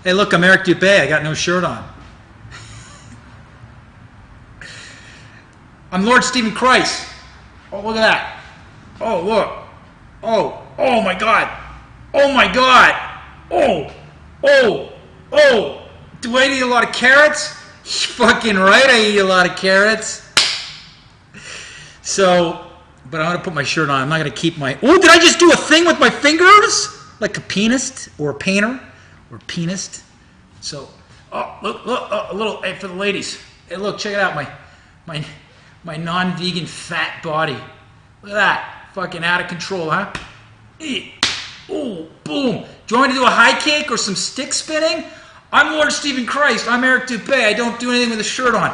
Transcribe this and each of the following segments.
Hey, look, I'm Eric Dubé. I got no shirt on. I'm Lord Stephen Christ. Oh, look at that. Oh, look. Oh my God. Oh my God. Oh. Do I eat a lot of carrots? Fucking right, I eat a lot of carrots. So, but I'm going to put my shirt on. I'm not going to keep my... Oh, did I just do a thing with my fingers? Like a pianist or a painter or a pianist. So, look, a little, hey, for the ladies. Hey, look, check it out, my non-vegan fat body. Look at that. Fucking out of control, huh? Oh, boom. Do you want me to do a high kick or some stick spinning? I'm Lord Stephen Christ. I'm Eric Dubé. I don't do anything with a shirt on.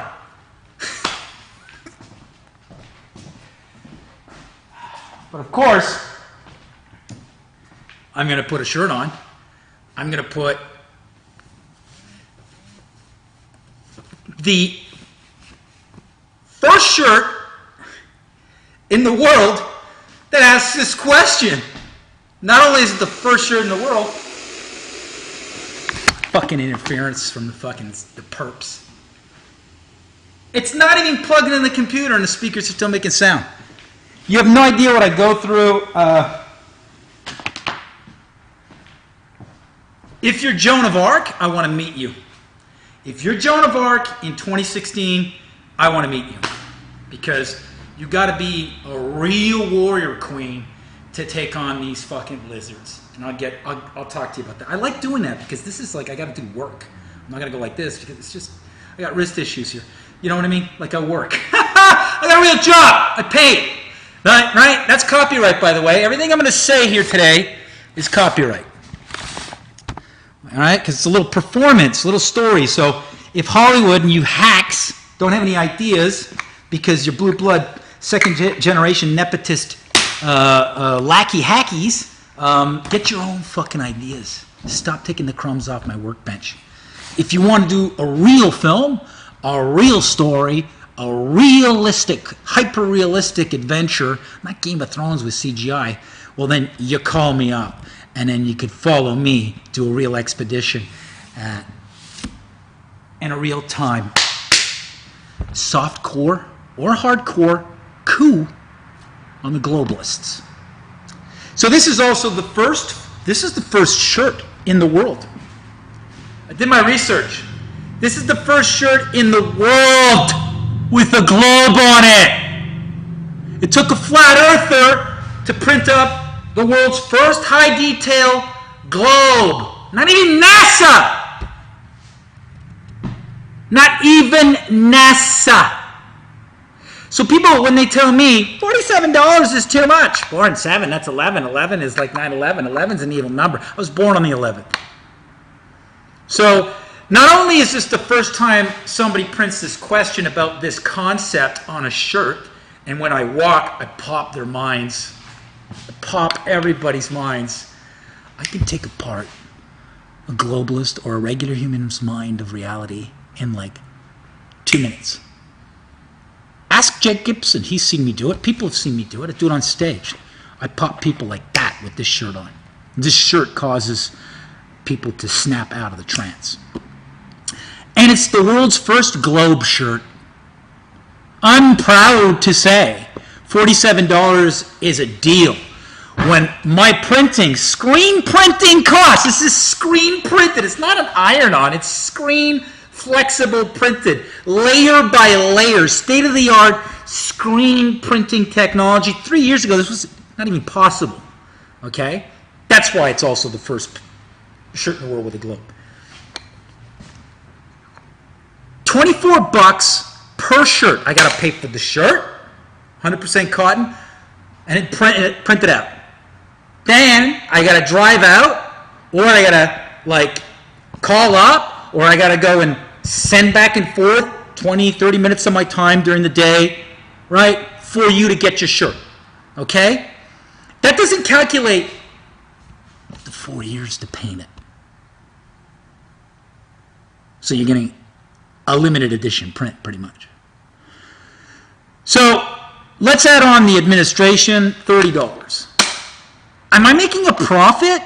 But of course, I'm going to put a shirt on. I'm going to put the first shirt in the world that asks this question. Not only is it the first shirt in the world, fucking interference from the perps. It's not even plugged in the computer and the speakers are still making sound. You have no idea what I go through. If you're Joan of Arc, I want to meet you. If you're Joan of Arc in 2016, I want to meet you. Because you got to be a real warrior queen to take on these fucking lizards. And I'll talk to you about that. I like doing that because this is like, I got to do work. I'm not going to go like this because it's just, I got wrist issues here. You know what I mean? Like I work. I got a real job. I pay. Right? That's copyright, by the way. Everything I'm going to say here today is copyright. All right? Because it's a little performance, a little story. So if Hollywood and you hacks don't have any ideas because you're blue blood, second generation nepotist lackey hackies, get your own fucking ideas. Stop taking the crumbs off my workbench. If you want to do a real film, a real story, a realistic, hyper-realistic adventure, not Game of Thrones with CGI, well then you call me up and then you could follow me to a real expedition and a real time softcore or hardcore coup on the globalists. So this is also the first shirt in the world. I did my research. This is the first shirt in the world with a globe on it. It took a flat earther to print up the world's first high detail globe. Not even NASA. Not even NASA. So people, when they tell me, $47 is too much. 4 and 7, that's 11. 11 is like 9/11. 11's an evil number. I was born on the 11th. So not only is this the first time somebody prints this question about this concept on a shirt, and when I walk, I pop their minds. I pop everybody's minds. I can take apart a globalist or a regular human's mind of reality in like 2 minutes. Ask Jake Gibson. He's seen me do it. People have seen me do it. I do it on stage. I pop people like that with this shirt on. This shirt causes people to snap out of the trance. And it's the world's first globe shirt. I'm proud to say $47 is a deal. When my printing, screen printing costs, this is screen printed. It's not an iron-on. It's screen flexible printed, layer by layer, state-of-the-art screen printing technology. 3 years ago, this was not even possible. Okay? That's why it's also the first shirt in the world with a globe. $24 per shirt. I got to pay for the shirt, 100% cotton, and it printed out. Then I got to drive out, or I got to like call up, or I got to go and send back and forth 20, 30 minutes of my time during the day, right, for you to get your shirt. Okay? That doesn't calculate the 4 years to paint it. So you're getting a limited edition print, pretty much. So let's add on the administration, $30. Am I making a profit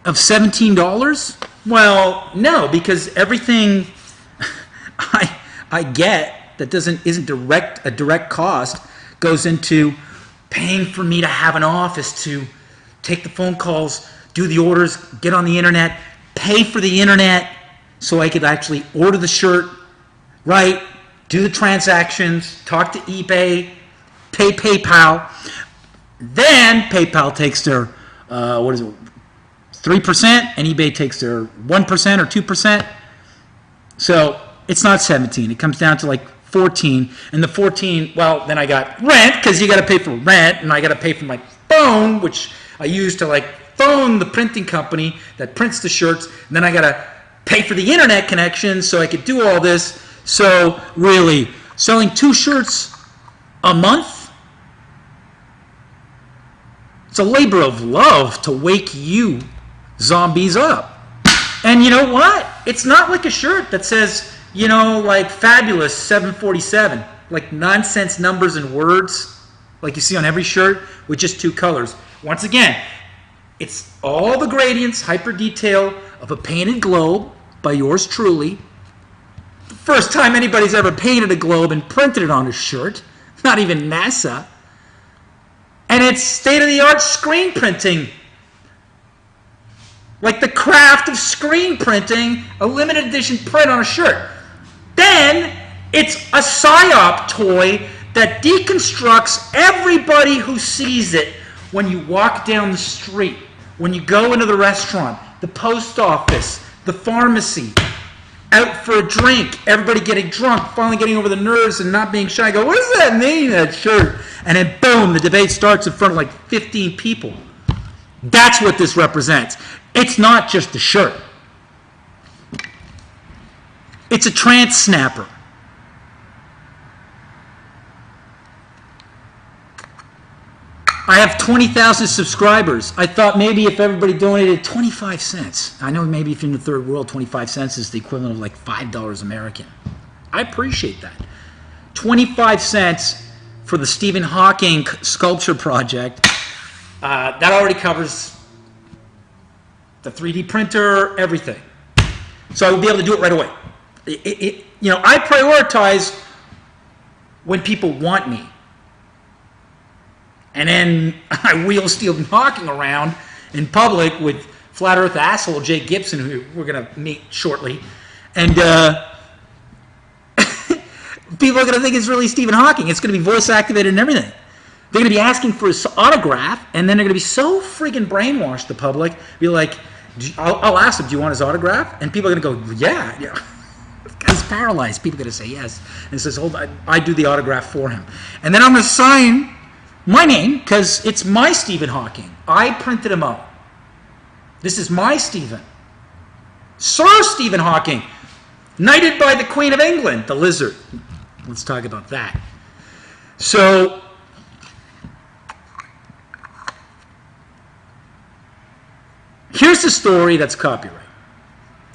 of $17? Well, no, because everything I get that isn't a direct cost goes into paying for me to have an office to take the phone calls, do the orders, get on the internet, pay for the internet so I could actually order the shirt, right? Do the transactions, talk to eBay, pay PayPal. Then PayPal takes their 3%, and eBay takes their 1% or 2%. So it's not 17. It comes down to like 14. And the 14, well, then I got rent, because you got to pay for rent, and I got to pay for my phone, which I use to like phone the printing company that prints the shirts. And then I got to pay for the internet connection so I could do all this. So really, selling 2 shirts a month, it's a labor of love to wake you zombies up. And you know what? It's not like a shirt that says, like Fabulous 747, like nonsense numbers and words like you see on every shirt with just 2 colors. Once again, it's all the gradients, hyper detail of a painted globe by yours truly. The first time anybody's ever painted a globe and printed it on a shirt, not even NASA. And it's state-of-the-art screen printing. Like the craft of screen printing, a limited edition print on a shirt. Then it's a PSYOP toy that deconstructs everybody who sees it when you walk down the street, when you go into the restaurant, the post office, the pharmacy, out for a drink, everybody getting drunk, finally getting over the nerves and not being shy. Go, what does that mean, that shirt? And then boom, the debate starts in front of like 15 people. That's what this represents. It's not just a shirt. It's a trance snapper. I have 20,000 subscribers. I thought maybe if everybody donated 25 cents. I know maybe if you're in the third world, 25 cents is the equivalent of like $5 American. I appreciate that. 25 cents for the Stephen Hawking sculpture project. That already covers the 3D printer, everything. So I will be able to do it right away. I prioritize when people want me. And then I wheel Stephen Hawking around in public with flat earth asshole Jake Gibson, who we're going to meet shortly. And people are going to think it's really Stephen Hawking. It's going to be voice activated and everything. They're going to be asking for his autograph, and then they're going to be so friggin' brainwashed, the public. Be like, I'll ask them, do you want his autograph? And people are going to go, yeah. This guy's paralyzed. People are going to say yes. And it says, hold on, I do the autograph for him. And then I'm going to sign my name, because it's my Stephen Hawking. I printed him out. This is my Stephen. Sir Stephen Hawking, knighted by the Queen of England, the lizard. Let's talk about that. So, here's the story that's copyright.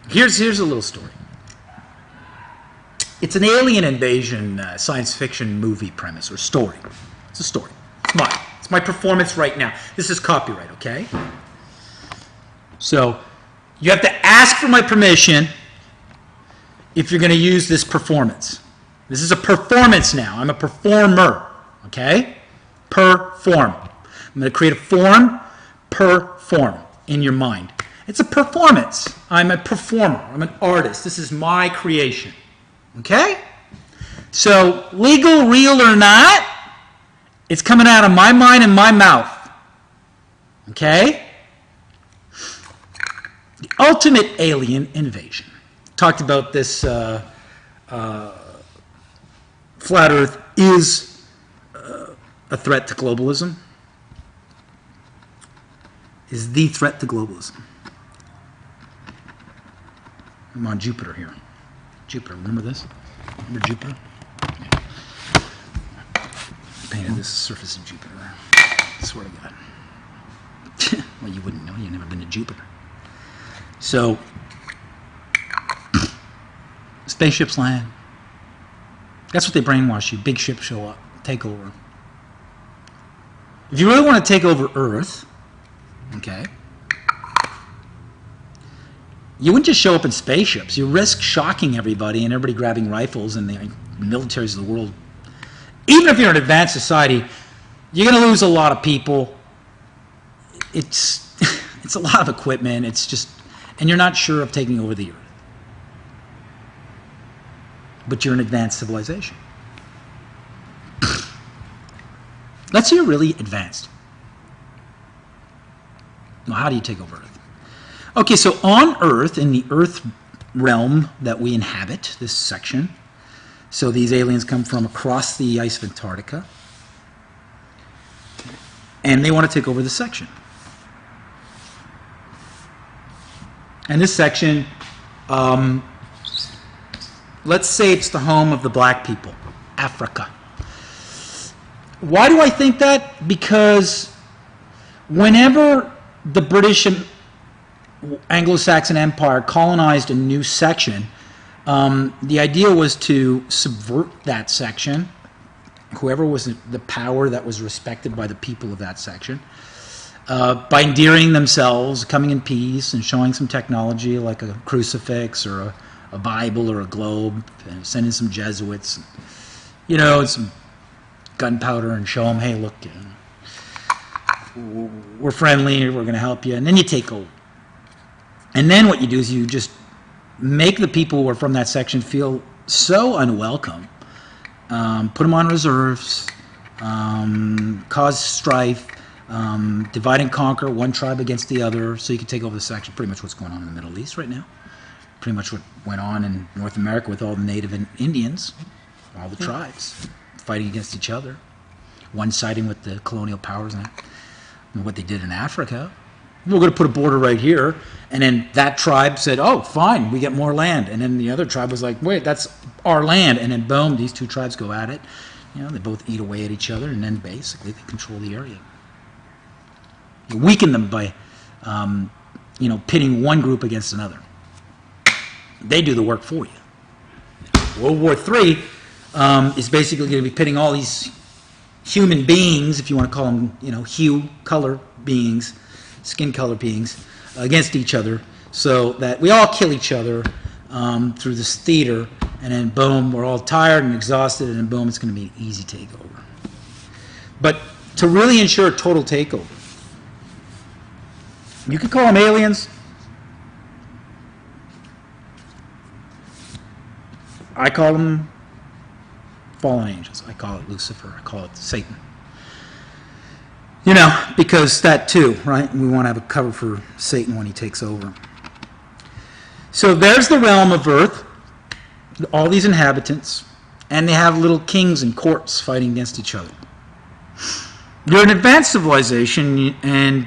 Here's a little story. It's an alien invasion science fiction movie premise or story. It's a story. It's mine. It's my performance right now. This is copyright, okay? So, you have to ask for my permission if you're going to use this performance. This is a performance now. I'm a performer, okay? Perform. I'm going to create a form, perform, in your mind. It's a performance. I'm a performer. I'm an artist. This is my creation, okay? So, legal, real or not, it's coming out of my mind and my mouth. Okay? The ultimate alien invasion. Talked about this. Flat Earth is a threat to globalism. Is the threat to globalism. I'm on Jupiter here. Jupiter, remember this? Remember Jupiter? Yeah. Painted this surface of Jupiter. I swear to God. Well, you wouldn't know. You've never been to Jupiter. So, spaceships land. That's what they brainwash you. Big ships show up, take over. If you really want to take over Earth, okay, you wouldn't just show up in spaceships. You risk shocking everybody and everybody grabbing rifles and the militaries of the world. Even if you're an advanced society, you're going to lose a lot of people. It's a lot of equipment. It's just, and you're not sure of taking over the Earth. But you're an advanced civilization. Let's say you're really advanced. Well, how do you take over Earth? Okay, so on Earth, in the Earth realm that we inhabit, this section, so these aliens come from across the ice of Antarctica, and they want to take over this section. And this section, let's say it's the home of the black people, Africa. Why do I think that? Because whenever the British and Anglo-Saxon Empire colonized a new section, the idea was to subvert that section, whoever was the power that was respected by the people of that section, by endearing themselves, coming in peace, and showing some technology like a crucifix or a Bible or a globe, and send in some Jesuits, you know, and some gunpowder, and show them, hey, look, we're friendly, we're going to help you, and then you take over. And then what you do is you just make the people who are from that section feel so unwelcome, put them on reserves, cause strife, divide and conquer one tribe against the other so you can take over the section. Pretty much what's going on in the Middle East right now. Pretty much what went on in North America with all the native Indians, all the tribes fighting against each other, one siding with the colonial powers and what they did in Africa. We're going to put a border right here, and then that tribe said, oh, fine, we get more land. And then the other tribe was like, wait, that's our land. And then boom, these two tribes go at it. You know, they both eat away at each other, and then basically they control the area. You weaken them by, pitting one group against another. They do the work for you. World War III is basically going to be pitting all these human beings, if you want to call them, color beings, skin color beings, against each other, so that we all kill each other through this theater, and then boom, we're all tired and exhausted, and then boom, it's going to be an easy takeover. But to really ensure a total takeover, you could call them aliens. I call them fallen angels. I call it Lucifer. I call it Satan. You know, because that too, right? We want to have a cover for Satan when he takes over. So there's the realm of Earth, all these inhabitants, and they have little kings and courts fighting against each other. You're an advanced civilization, and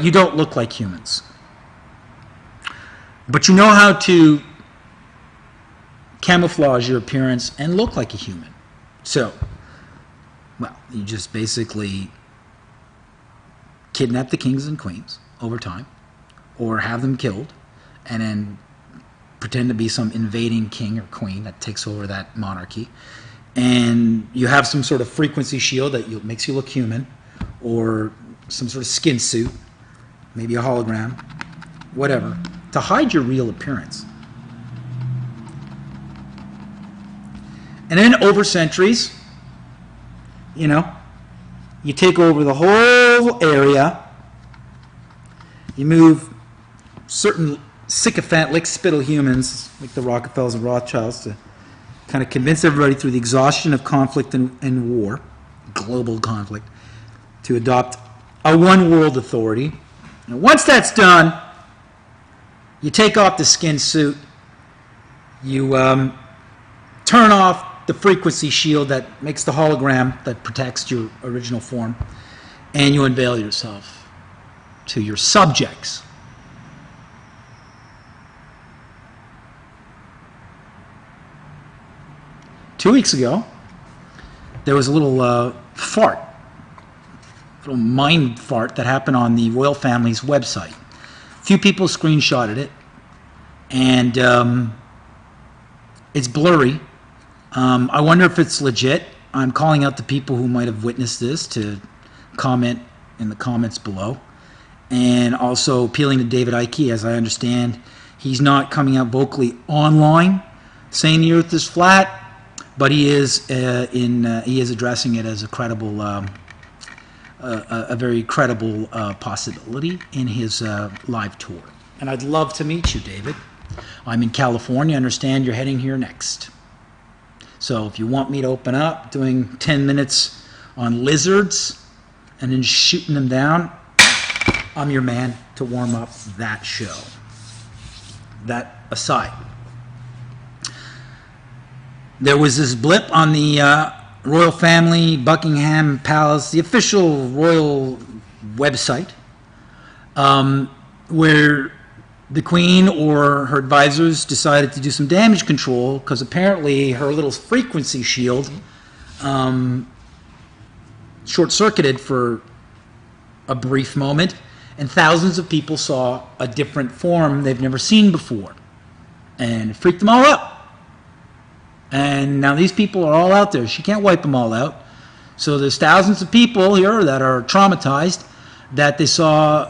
you don't look like humans. But you know how to camouflage your appearance and look like a human. So, well, you just basically kidnap the kings and queens over time, or have them killed, and then pretend to be some invading king or queen that takes over that monarchy, and you have some sort of frequency shield that makes you look human, or some sort of skin suit, maybe a hologram, whatever, to hide your real appearance. And then over centuries, you take over the whole area. You move certain sycophant, lick-spittle humans, like the Rockefellers and Rothschilds, to kind of convince everybody through the exhaustion of conflict and war, global conflict, to adopt a one-world authority. And once that's done, you take off the skin suit, you turn off the frequency shield that makes the hologram that protects your original form, and you unveil yourself to your subjects. Two weeks ago, there was a little little mind fart that happened on the royal family's website. A few people screenshotted it, and it's blurry. I wonder if it's legit. I'm calling out the people who might have witnessed this to comment in the comments below. And also appealing to David Icke. As I understand, He's not coming out vocally online saying the Earth is flat, but he is he is addressing it as a credible, a very credible possibility in his live tour. And I'd love to meet you, David. I'm in California. I understand you're heading here next. So if you want me to open up, doing 10 minutes on lizards and then shooting them down, I'm your man to warm up that show. That aside, there was this blip on the royal family, Buckingham Palace, the official royal website, where the Queen or her advisors decided to do some damage control because apparently her little frequency shield short-circuited for a brief moment, and thousands of people saw a different form they've never seen before. And it freaked them all out. And now these people are all out there. She can't wipe them all out. So there's thousands of people here that are traumatized that they saw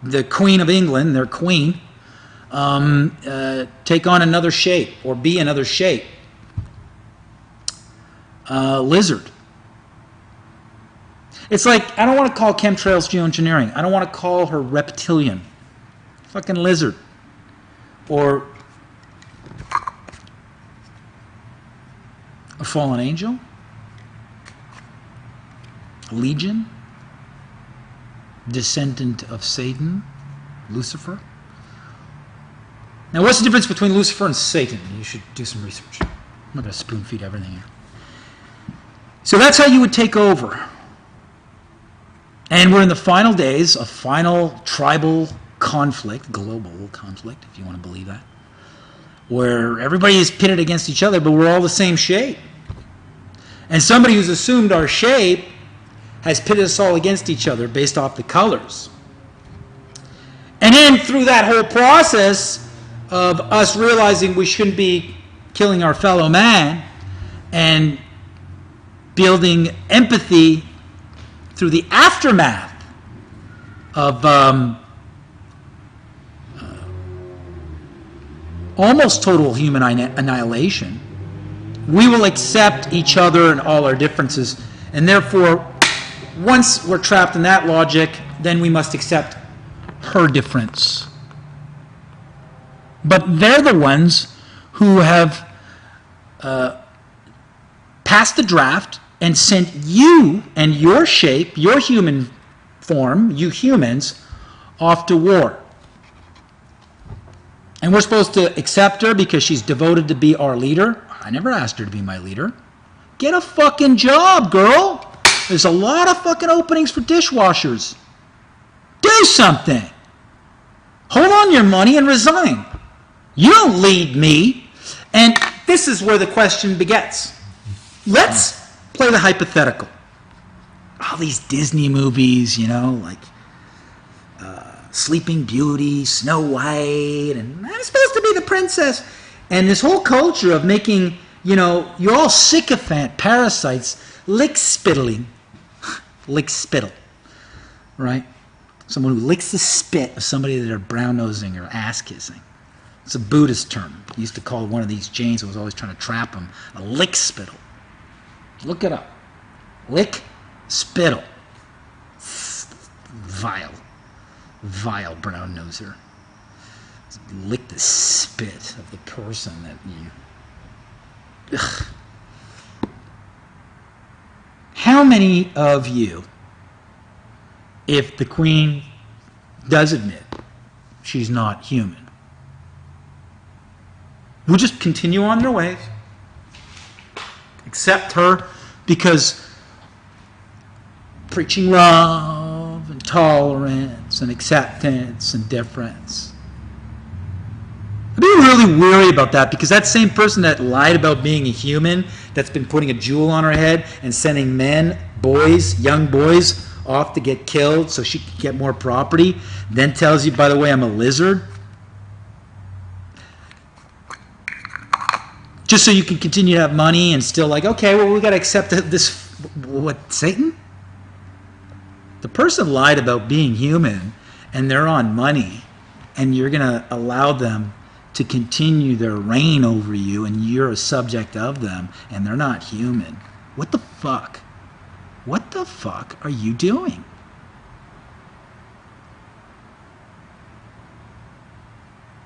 the Queen of England, their queen, take on another shape or be another shape. Lizard. It's like, I don't want to call chemtrails geoengineering. I don't want to call her reptilian. Fucking lizard. Or a fallen angel? A legion? Descendant of Satan? Lucifer? Now, what's the difference between Lucifer and Satan? You should do some research. I'm not going to spoon feed everything here. So that's how you would take over. And we're in the final days of final tribal conflict, global conflict, if you want to believe that, where everybody is pitted against each other, but we're all the same shape. And somebody who's assumed our shape has pitted us all against each other based off the colors. And then through that whole process of us realizing we shouldn't be killing our fellow man and building empathy through the aftermath of almost total human annihilation, we will accept each other and all our differences. And therefore, once we're trapped in that logic, then we must accept her difference. But they're the ones who have passed the draft and sent you and your shape, your human form, you humans, off to war. And we're supposed to accept her because she's devoted to be our leader. I never asked her to be my leader. Get a fucking job, girl. There's a lot of fucking openings for dishwashers. Do something. Hold on to your money and resign. You don't lead me. And this is where the question begets. Let's play the hypothetical. All these Disney movies, you know, like Sleeping Beauty, Snow White, and I'm supposed to be the princess. And this whole culture of making, you know, you're all sycophant parasites, lick-spittling. Lick-spittle, right? Someone who licks the spit of somebody that they're brown-nosing or ass-kissing. It's a Buddhist term. He used to call one of these Jains who was always trying to trap him a lick-spittle. Look it up. Lick-spittle. Vile brown-noser. Lick the spit of the person that you... Ugh. How many of you, if the Queen does admit she's not human, will just continue on their ways, accept her because preaching love and tolerance and acceptance and difference? I'd be really weary about that, because that same person that lied about being a human, that's been putting a jewel on her head and sending men, boys, young boys, off to get killed so she can get more property, then tells you, by the way, I'm a lizard, just so you can continue to have money and still like, okay, well, we got to accept this, what, Satan? The person lied about being human and they're on money and you're going to allow them to continue their reign over you, and you're a subject of them, and they're not human. What the fuck? What the fuck are you doing?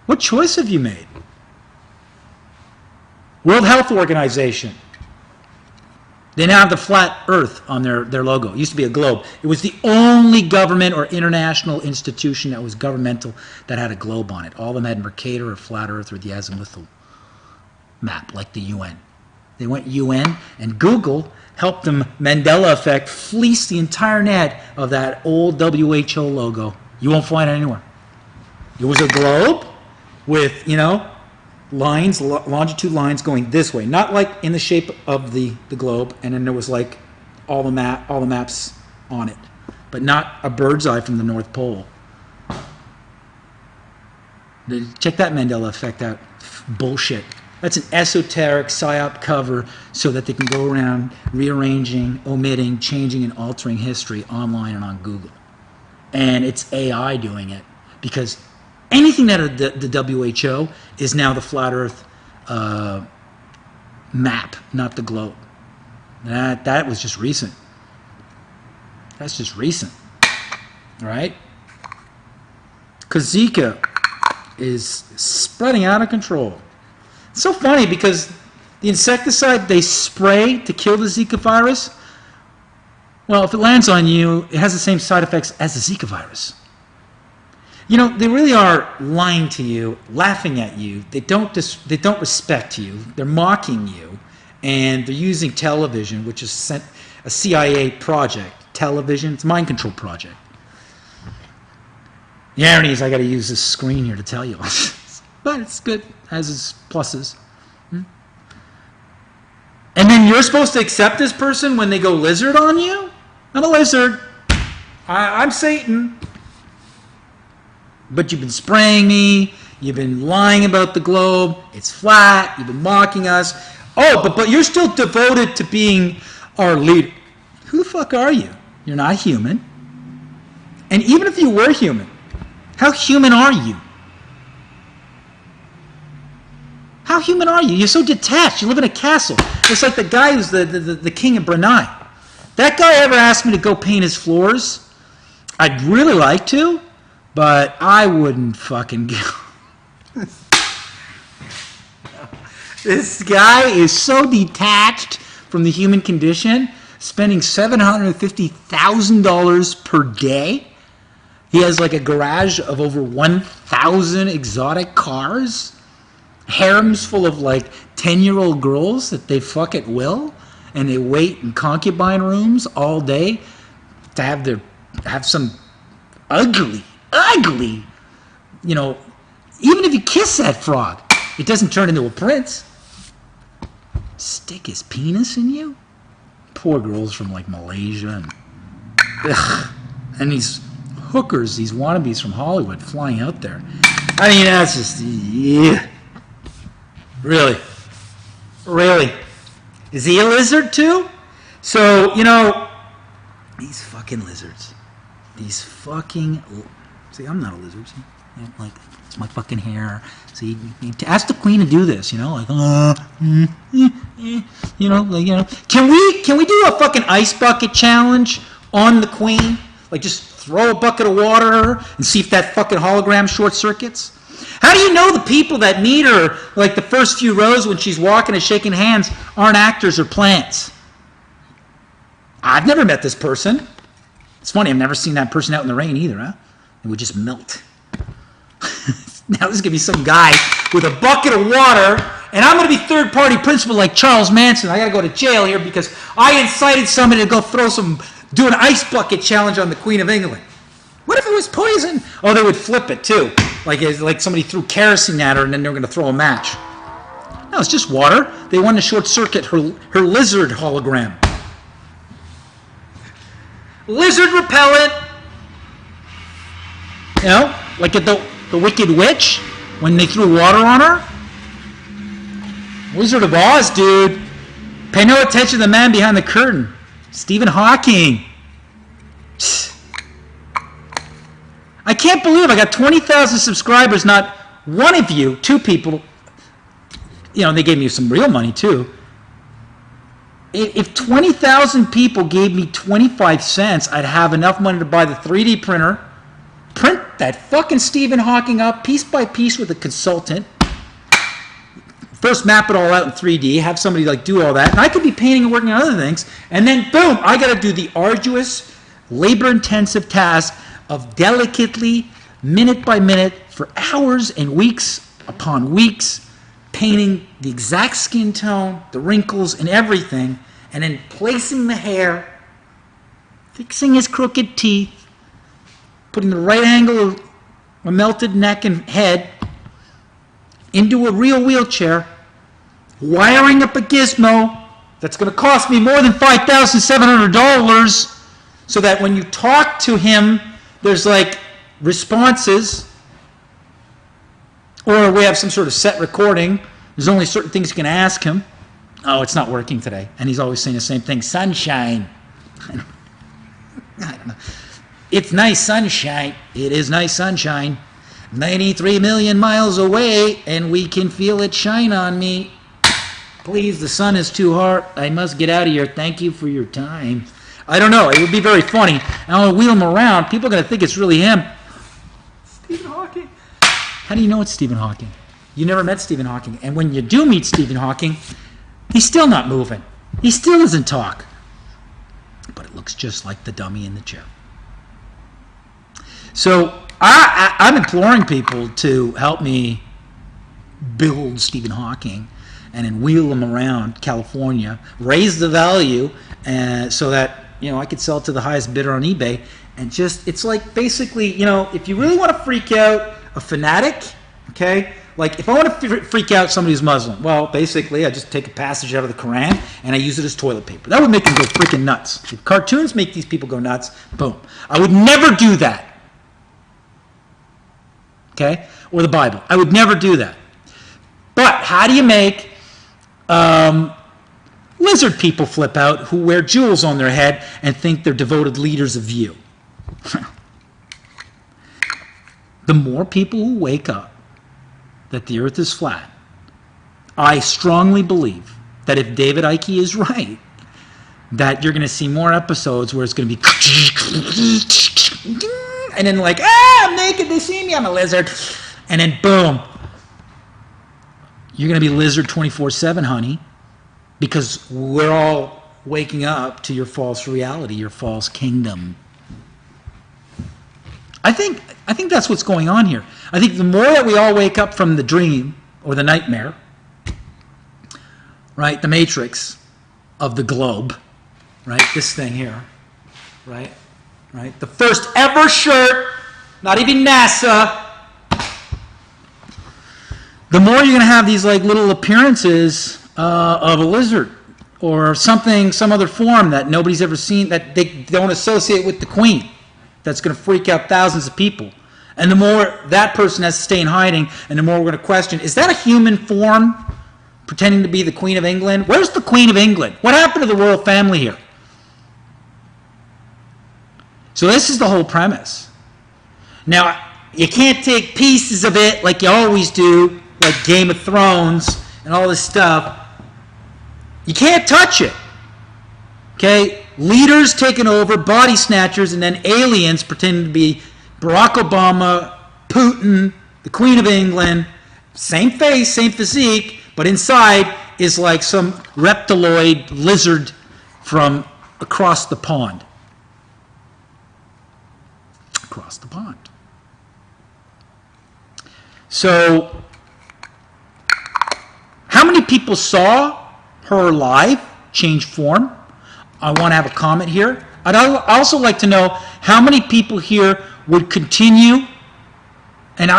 What choice have you made? World Health Organization. They now have the flat earth on their logo. It used to be a globe. It was the only government or international institution that was governmental that had a globe on it. All of them had Mercator or flat earth or the azimuthal map, like the UN. They went UN, and Google helped them, Mandela effect, fleece the entire net of that old WHO logo. You won't find it anywhere. It was a globe with, lines, longitude lines going this way, not like in the shape of the globe, and then there was like all the maps on it, but not a bird's eye from the North Pole. Check that Mandela effect out. Bullshit. That's an esoteric psyop cover so that they can go around rearranging, omitting, changing, and altering history online and on Google. And it's AI doing it, because anything that the WHO is now the flat Earth map, not the globe. That was just recent. That's just recent, right? Because Zika is spreading out of control. It's so funny because the insecticide they spray to kill the Zika virus, well, if it lands on you, it has the same side effects as the Zika virus. They really are lying to you, laughing at you. They don't respect you. They're mocking you, and they're using television, which is a CIA project. Television, it's a mind control project. The irony is I got to use this screen here to tell you all this, but it's good, has its pluses. And then you're supposed to accept this person when they go lizard on you? I'm a lizard. I'm Satan. But you've been spraying me. You've been lying about the globe. It's flat. You've been mocking us. Oh, but you're still devoted to being our leader. Who the fuck are you? You're not human. And even if you were human, how human are you? How human are you? You're so detached. You live in a castle. It's like the guy who's the king of Brunei. That guy ever asked me to go paint his floors? I'd really like to, but I wouldn't fucking go. This guy is so detached from the human condition, spending $750,000 per day. He has like a garage of over 1,000 exotic cars, harems full of like 10-year-old girls that they fuck at will, and they wait in concubine rooms all day to have some ugly, even if you kiss that frog, it doesn't turn into a prince. Stick his penis in you? Poor girls from like Malaysia and these hookers, these wannabes from Hollywood flying out there. I mean, that's just, yeah. Really? Is he a lizard too? So, these fucking lizards. See, I'm not a lizard. See? Like, it's my fucking hair. See, ask the queen to do this, like, Can we do a fucking ice bucket challenge on the queen? Like, just throw a bucket of water at her and see if that fucking hologram short circuits? How do you know the people that meet her, like the first few rows when she's walking and shaking hands, aren't actors or plants? I've never met this person. It's funny, I've never seen that person out in the rain either, huh? It would just melt. Now there's going to be some guy with a bucket of water, and I'm going to be third-party principal like Charles Manson. I got to go to jail here because I incited somebody to go do an ice bucket challenge on the Queen of England. What if it was poison? Oh, they would flip it too. Like somebody threw kerosene at her and then they were going to throw a match. No, it's just water. They want to short circuit her lizard hologram. Lizard repellent. Like at the Wicked Witch when they threw water on her. Wizard of Oz, dude. Pay no attention to the man behind the curtain. Stephen Hawking. I can't believe I got 20,000 subscribers, not one of you, two people, they gave me some real money too. If 20,000 people gave me 25 cents, I'd have enough money to buy the 3D printer, print that fucking Stephen Hawking up piece by piece with a consultant, first map it all out in 3D, have somebody do all that, and I could be painting and working on other things, and then boom, I got to do the arduous, labor-intensive task of delicately, minute by minute, for hours and weeks upon weeks, painting the exact skin tone, the wrinkles, and everything, and then placing the hair, fixing his crooked teeth, putting the right angle of a melted neck and head into a real wheelchair, wiring up a gizmo that's going to cost me more than $5,700 so that when you talk to him, there's responses, or we have some sort of set recording. There's only certain things you can ask him. Oh, it's not working today. And he's always saying the same thing, sunshine. I don't know. It's nice sunshine. It is nice sunshine. 93 million miles away, and we can feel it shine on me. Please, the sun is too hot. I must get out of here. Thank you for your time. I don't know. It would be very funny. And I'll wheel him around. People are going to think it's really him. Stephen Hawking. How do you know it's Stephen Hawking? You never met Stephen Hawking. And when you do meet Stephen Hawking, he's still not moving. He still doesn't talk. But it looks just like the dummy in the chair. So I'm imploring people to help me build Stephen Hawking and then wheel him around California, raise the value so that I could sell it to the highest bidder on eBay. And it's basically, if you really want to freak out a fanatic, okay, if I want to freak out somebody who's Muslim, well, basically I just take a passage out of the Quran and I use it as toilet paper. That would make them go freaking nuts. If cartoons make these people go nuts, boom. I would never do that. Okay? Or the Bible. I would never do that. But how do you make lizard people flip out who wear jewels on their head and think they're devoted leaders of you? The more people who wake up that the earth is flat, I strongly believe that if David Icke is right, that you're going to see more episodes where it's going to be and then I'm naked, they see me, I'm a lizard. And then boom, you're going to be lizard 24/7, honey, because we're all waking up to your false reality, your false kingdom. I think that's what's going on here. I think the more that we all wake up from the dream or the nightmare, right, the matrix of the globe, right, this thing here, right, the first ever shirt, not even NASA. The more you're going to have these little appearances of a lizard or something, some other form that nobody's ever seen, that they don't associate with the queen, that's going to freak out thousands of people. And the more that person has to stay in hiding, and the more we're going to question, is that a human form pretending to be the Queen of England? Where's the Queen of England? What happened to the royal family here? So this is the whole premise. Now, you can't take pieces of it like you always do, like Game of Thrones and all this stuff. You can't touch it. Okay? Leaders taking over, body snatchers, and then aliens pretending to be Barack Obama, Putin, the Queen of England. Same face, same physique, but inside is like some reptiloid lizard from across the pond. Across the pond. So, how many people saw her live change form? I want to have a comment here. I'd also like to know how many people here would continue. And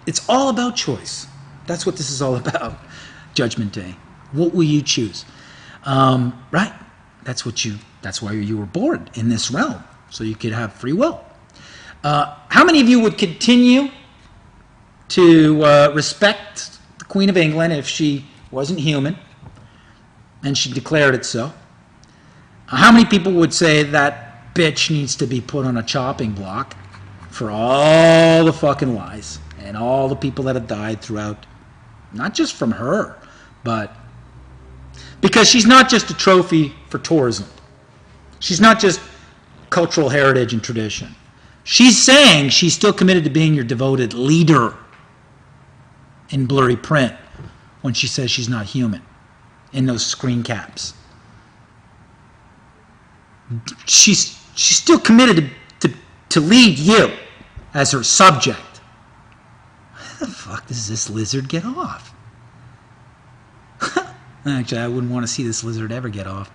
it's all about choice. That's what this is all about. Judgment Day. What will you choose? Right. That's why you were born in this realm, so you could have free will. How many of you would continue to respect the Queen of England if she wasn't human and she declared it so? How many people would say that bitch needs to be put on a chopping block? for all the fucking lies and all the people that have died throughout, not just from her, but because she's not just a trophy for tourism. She's not just cultural heritage and tradition. She's saying she's still committed to being your devoted leader in blurry print when she says she's not human in those screen caps. She's still committed to lead you as her subject. How the fuck does this lizard get off? Actually, I wouldn't want to see this lizard ever get off.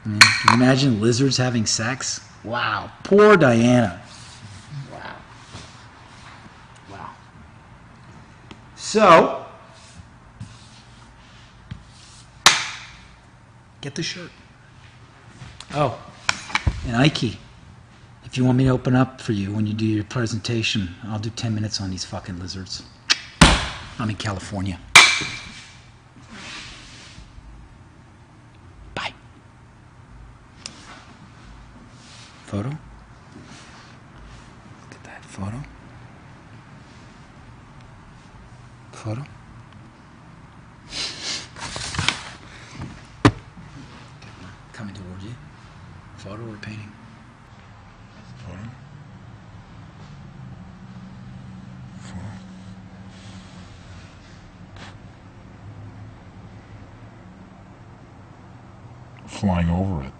I mean, can you imagine lizards having sex? Wow. Poor Diana. Wow. Wow. So, get the shirt. Oh, and Ike, if you want me to open up for you when you do your presentation, I'll do 10 minutes on these fucking lizards. I'm in California. Bye. Photo? Look at that photo. Photo? Coming towards you. Photo or painting? Photo. Photo. Flying over it.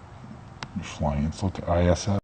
You're flying. It's like ISS.